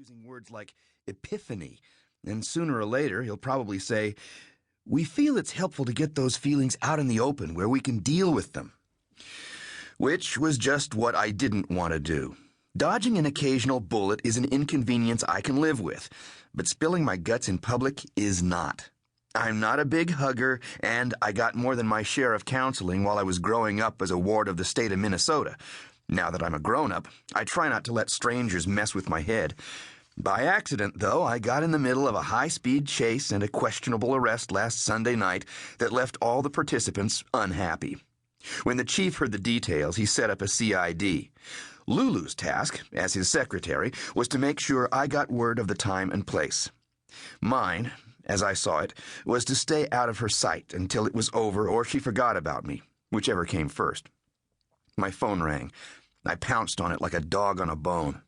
using words like epiphany, and sooner or later he'll probably say, "We feel it's helpful to get those feelings out in the open where we can deal with them." Which was just what I didn't want to do. Dodging an occasional bullet is an inconvenience I can live with, but spilling my guts in public is not. I'm not a big hugger, and I got more than my share of counseling while I was growing up as a ward of the state of Minnesota. Now that I'm a grown-up, I try not to let strangers mess with my head. By accident, though, I got in the middle of a high-speed chase and a questionable arrest last Sunday night that left all the participants unhappy. When the chief heard the details, he set up a CID. Lulu's task, as his secretary, was to make sure I got word of the time and place. Mine, as I saw it, was to stay out of her sight until it was over or she forgot about me, whichever came first. My phone rang. I pounced on it like a dog on a bone.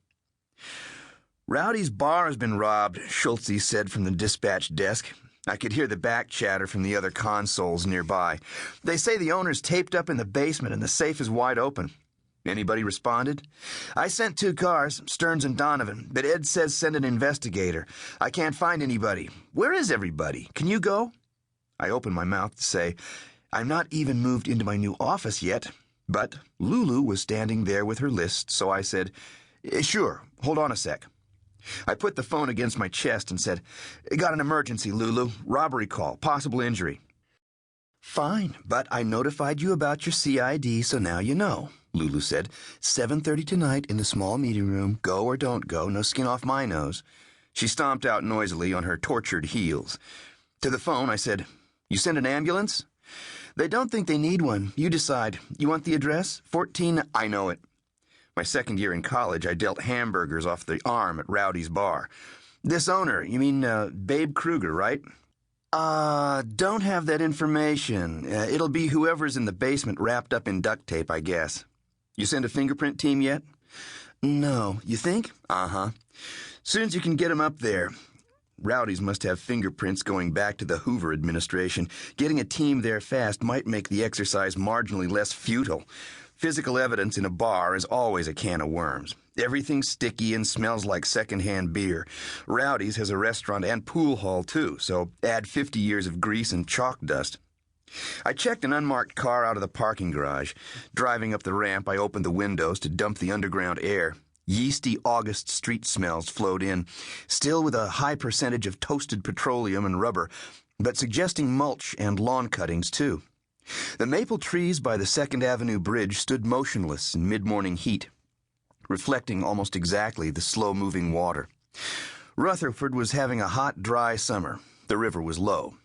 "Rowdy's bar has been robbed," Schultze said from the dispatch desk. I could hear the back chatter from the other consoles nearby. "They say the owner's taped up in the basement and the safe is wide open." Anybody responded? "I sent 2 cars, Stearns and Donovan, but Ed says send an investigator. I can't find anybody. Where is everybody? Can you go?" I opened my mouth to say, "I'm not even moved into my new office yet," but Lulu was standing there with her list, so I said, "Sure, hold on a sec." I put the phone against my chest and said, "Got an emergency, Lulu. Robbery call, possible injury." "Fine, but I notified you about your CID, so now you know," Lulu said. "7:30 tonight in the small meeting room. Go or don't go, no skin off my nose." She stomped out noisily on her tortured heels. To the phone, I said, "You send an ambulance?" "They don't think they need one. You decide. You want the address? 14... I know it. My second year in college, I dealt hamburgers off the arm at Rowdy's bar. "This owner, you mean Babe Kruger, right?" Don't have that information. It'll be whoever's in the basement wrapped up in duct tape, I guess." "You send a fingerprint team yet?" "No. You think?" "Uh-huh. Soon as you can get 'em up there. Rowdy's must have fingerprints going back to the Hoover administration. Getting a team there fast might make the exercise marginally less futile. Physical evidence in a bar is always a can of worms. Everything's sticky and smells like secondhand beer. Rowdy's has a restaurant and pool hall, too, so add 50 years of grease and chalk dust. I checked an unmarked car out of the parking garage. Driving up the ramp, I opened the windows to dump the underground air. Yeasty August street smells flowed in, still with a high percentage of toasted petroleum and rubber, but suggesting mulch and lawn cuttings, too. The maple trees by the 2nd Avenue Bridge stood motionless in mid-morning heat, reflecting almost exactly the slow-moving water. Rutherford was having a hot, dry summer. The river was low.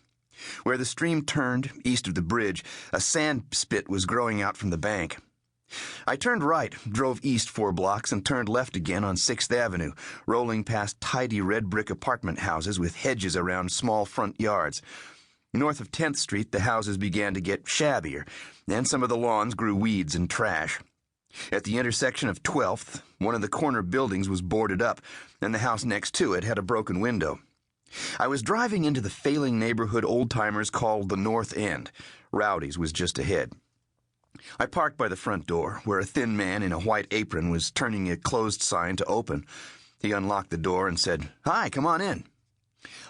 Where the stream turned, east of the bridge, a sand spit was growing out from the bank. I turned right, drove east 4 blocks, and turned left again on 6th Avenue, rolling past tidy red brick apartment houses with hedges around small front yards. North of 10th Street, the houses began to get shabbier, and some of the lawns grew weeds and trash. At the intersection of 12th, one of the corner buildings was boarded up, and the house next to it had a broken window. I was driving into the failing neighborhood old-timers called the North End. Rowdy's was just ahead. I parked by the front door, where a thin man in a white apron was turning a closed sign to open. He unlocked the door and said, "Hi, come on in."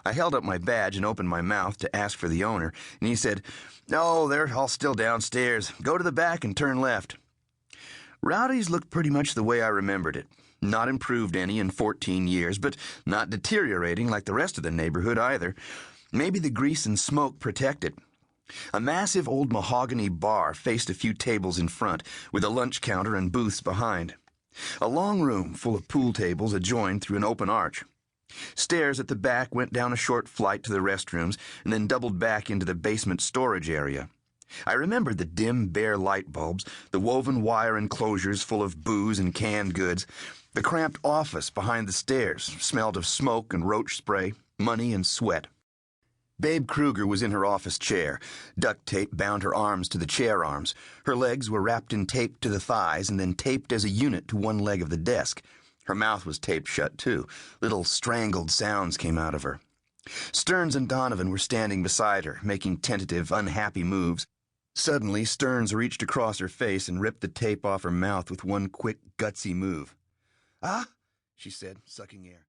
I held up my badge and opened my mouth to ask for the owner, and he said, "Oh, they're all still downstairs. Go to the back and turn left." Rowdy's looked pretty much the way I remembered it. Not improved any in 14 years, but not deteriorating like the rest of the neighborhood either. Maybe the grease and smoke protect it. A massive old mahogany bar faced a few tables in front, with a lunch counter and booths behind. A long room full of pool tables adjoined through an open arch. Stairs at the back went down a short flight to the restrooms and then doubled back into the basement storage area. I remembered the dim, bare light bulbs, the woven wire enclosures full of booze and canned goods. The cramped office behind the stairs smelled of smoke and roach spray, money and sweat. Babe Kruger was in her office chair. Duct tape bound her arms to the chair arms. Her legs were wrapped in tape to the thighs and then taped as a unit to one leg of the desk. Her mouth was taped shut, too. Little strangled sounds came out of her. Stearns and Donovan were standing beside her, making tentative, unhappy moves. Suddenly, Stearns reached across her face and ripped the tape off her mouth with one quick, gutsy move. "Ah," she said, sucking air.